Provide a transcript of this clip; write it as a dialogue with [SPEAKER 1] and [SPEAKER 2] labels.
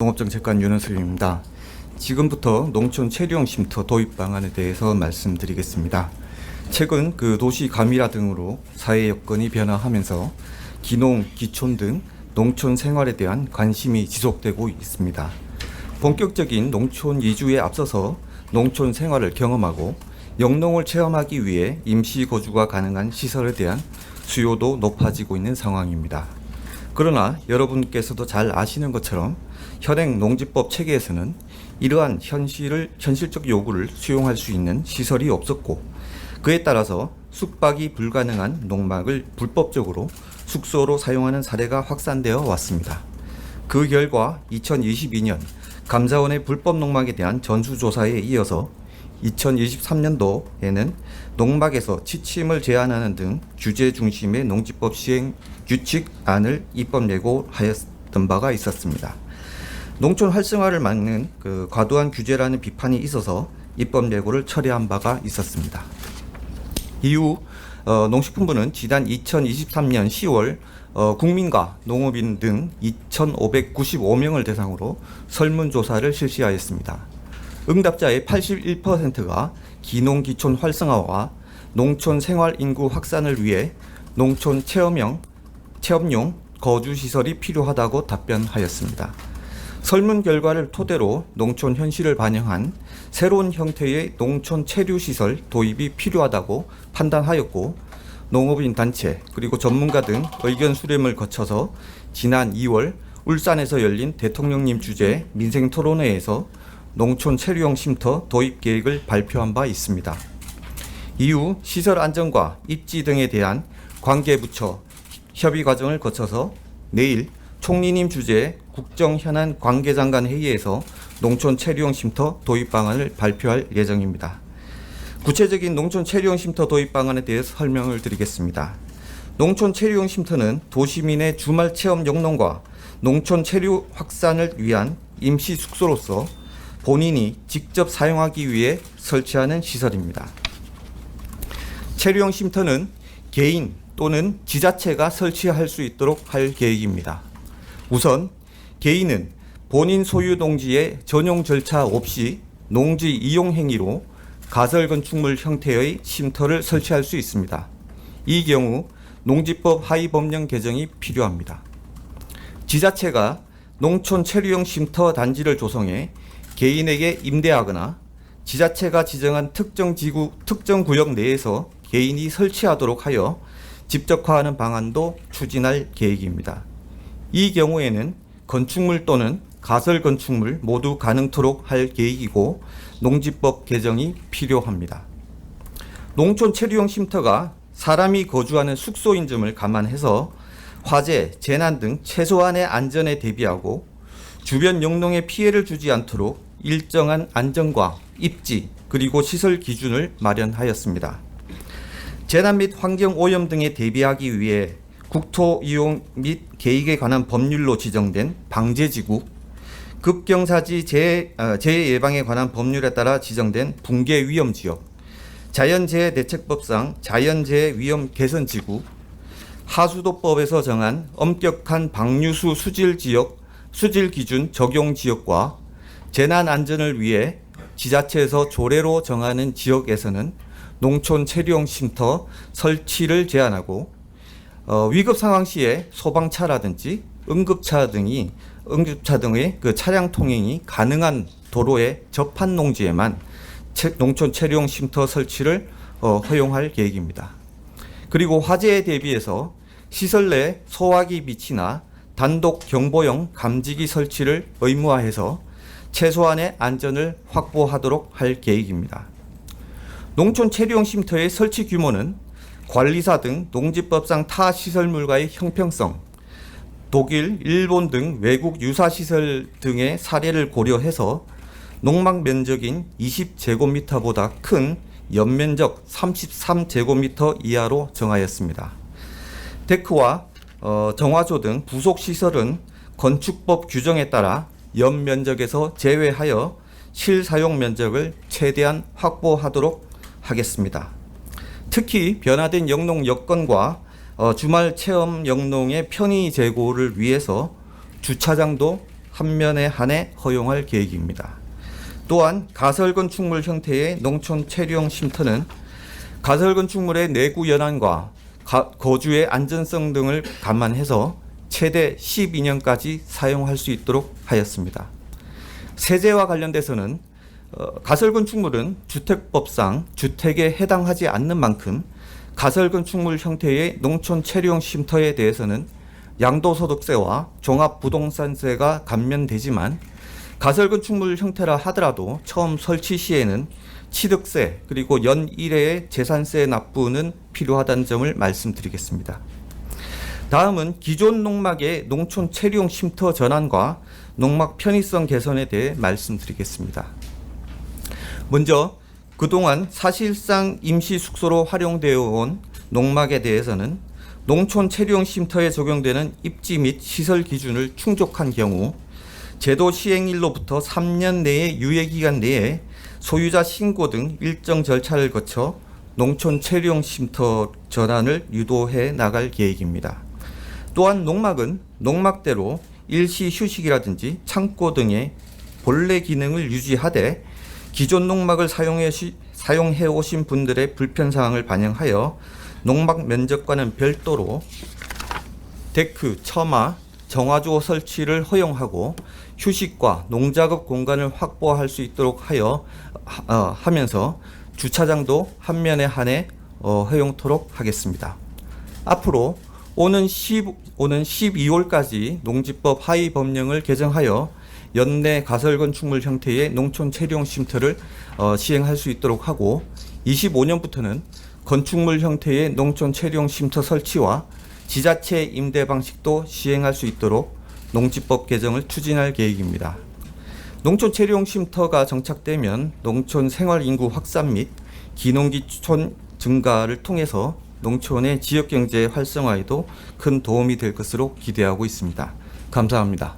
[SPEAKER 1] 농업정책관 윤은슬입니다. 지금부터 농촌 체류형 쉼터 도입 방안에 대해서 말씀드리겠습니다. 최근 도시 과밀화 등으로 사회 여건이 변화하면서 기농, 기촌 등 농촌 생활에 대한 관심이 지속되고 있습니다. 본격적인 농촌 이주에 앞서서 농촌 생활을 경험하고 영농을 체험하기 위해 임시 거주가 가능한 시설에 대한 수요도 높아지고 있는 상황입니다. 그러나 여러분께서도 잘 아시는 것처럼 현행 농지법 체계에서는 이러한 현실적 요구를 수용할 수 있는 시설이 없었고, 그에 따라서 숙박이 불가능한 농막을 불법적으로 숙소로 사용하는 사례가 확산되어 왔습니다. 그 결과 2022년 감사원의 불법 농막에 대한 전수조사에 이어서 2023년도에는 농막에서 취침을 제한하는 등 규제 중심의 농지법 시행 규칙안을 입법 예고하였던 바가 있었습니다. 농촌 활성화를 막는 과도한 규제라는 비판이 있어서 입법 예고를 철회한 바가 있었습니다. 이후 농식품부는 지난 2023년 10월 국민과 농업인 등 2,595명을 대상으로 설문조사를 실시하였습니다. 응답자의 81%가 기농, 기촌 활성화와 농촌 생활 인구 확산을 위해 농촌 체험용 거주시설이 필요하다고 답변하였습니다. 설문 결과를 토대로 농촌 현실을 반영한 새로운 형태의 농촌 체류시설 도입이 필요하다고 판단하였고, 농업인 단체 그리고 전문가 등 의견 수렴을 거쳐서 지난 2월 울산에서 열린 대통령님 주재 민생토론회에서 농촌 체류형 쉼터 도입 계획을 발표한 바 있습니다. 이후 시설 안전과 입지 등에 대한 관계부처 협의 과정을 거쳐서 내일 총리님 주재 국정현안 관계장관 회의에서 농촌 체류형 쉼터 도입 방안을 발표할 예정입니다. 구체적인 농촌 체류형 쉼터 도입 방안에 대해서 설명을 드리겠습니다. 농촌 체류형 쉼터는 도시민의 주말 체험 영농과 농촌 체류 확산을 위한 임시 숙소로서 본인이 직접 사용하기 위해 설치하는 시설입니다. 체류형 쉼터는 개인 또는 지자체가 설치할 수 있도록 할 계획입니다. 우선 개인은 본인 소유 농지에 전용 절차 없이 농지 이용 행위로 가설 건축물 형태의 쉼터를 설치할 수 있습니다. 이 경우 농지법 하위 법령 개정이 필요합니다. 지자체가 농촌 체류형 쉼터 단지를 조성해 개인에게 임대하거나 지자체가 지정한 특정 구역 내에서 개인이 설치하도록 하여 집적화하는 방안도 추진할 계획입니다. 이 경우에는 건축물 또는 가설 건축물 모두 가능토록 할 계획이고 농지법 개정이 필요합니다. 농촌 체류형 쉼터가 사람이 거주하는 숙소인 점을 감안해서 화재, 재난 등 최소한의 안전에 대비하고 주변 영농에 피해를 주지 않도록 일정한 안전과 입지 그리고 시설 기준을 마련하였습니다. 재난 및 환경 오염 등에 대비하기 위해 국토 이용 및 계획에 관한 법률로 지정된 방제지구, 급경사지 재해 예방에 관한 법률에 따라 지정된 붕괴 위험 지역, 자연재해 대책법상 자연재해 위험 개선 지구, 하수도법에서 정한 엄격한 방류수 수질 기준 적용 지역과 재난 안전을 위해 지자체에서 조례로 정하는 지역에서는 농촌 체류형 쉼터 설치를 제한하고 위급 상황 시에 소방차라든지 응급차 등의 차량 통행이 가능한 도로의 접한 농지에만 농촌 체류형 쉼터 설치를 허용할 계획입니다. 그리고 화재에 대비해서 시설 내 소화기 비치나 단독 경보용 감지기 설치를 의무화해서 최소한의 안전을 확보하도록 할 계획입니다. 농촌 체류형 쉼터의 설치 규모는 관리사 등 농지법상 타 시설물과의 형평성, 독일, 일본 등 외국 유사 시설 등의 사례를 고려해서 농막 면적인 20제곱미터보다 큰 연면적 33제곱미터 이하로 정하였습니다. 데크와 정화조 등 부속 시설은 건축법 규정에 따라 연면적에서 제외하여 실사용 면적을 최대한 확보하도록 하겠습니다. 특히 변화된 영농 여건과 주말 체험 영농의 편의 제고를 위해서 주차장도 한 면에 한해 허용할 계획입니다. 또한 가설건축물 형태의 농촌 체류형 쉼터는 가설건축물의 내구 연한과 거주의 안전성 등을 감안해서 최대 12년까지 사용할 수 있도록 하였습니다. 세제와 관련돼서는 가설건축물은 주택법상 주택에 해당하지 않는 만큼 가설건축물 형태의 농촌 체류형 쉼터에 대해서는 양도소득세와 종합부동산세가 감면되지만 가설건축물 형태라 하더라도 처음 설치 시에는 취득세 그리고 연 1회의 재산세 납부는 필요하다는 점을 말씀드리겠습니다. 다음은 기존 농막의 농촌 체류용 쉼터 전환과 농막 편의성 개선에 대해 말씀드리겠습니다. 먼저 그동안 사실상 임시 숙소로 활용되어 온 농막에 대해서는 농촌 체류용 쉼터에 적용되는 입지 및 시설 기준을 충족한 경우 제도 시행일로부터 3년 내의 유예기간 내에 소유자 신고 등 일정 절차를 거쳐 농촌 체류용 쉼터 전환을 유도해 나갈 계획입니다. 또한 농막은 농막대로 일시 휴식이라든지 창고 등의 본래 기능을 유지하되 기존 농막을 사용해 오신 분들의 불편사항을 반영하여 농막 면적과는 별도로 데크, 처마, 정화조 설치를 허용하고 휴식과 농작업 공간을 확보할 수 있도록 하면서 주차장도 한 면에 한해 허용토록 하겠습니다. 앞으로 오는 12월까지 농지법 하위 법령을 개정하여 연내 가설건축물 형태의 농촌 체류용 쉼터를 시행할 수 있도록 하고 25년부터는 건축물 형태의 농촌 체류용 쉼터 설치와 지자체 임대 방식도 시행할 수 있도록 농지법 개정을 추진할 계획입니다. 농촌 체류용 쉼터가 정착되면 농촌 생활 인구 확산 및 기농기촌 증가를 통해서 농촌의 지역경제 활성화에도 큰 도움이 될 것으로 기대하고 있습니다. 감사합니다.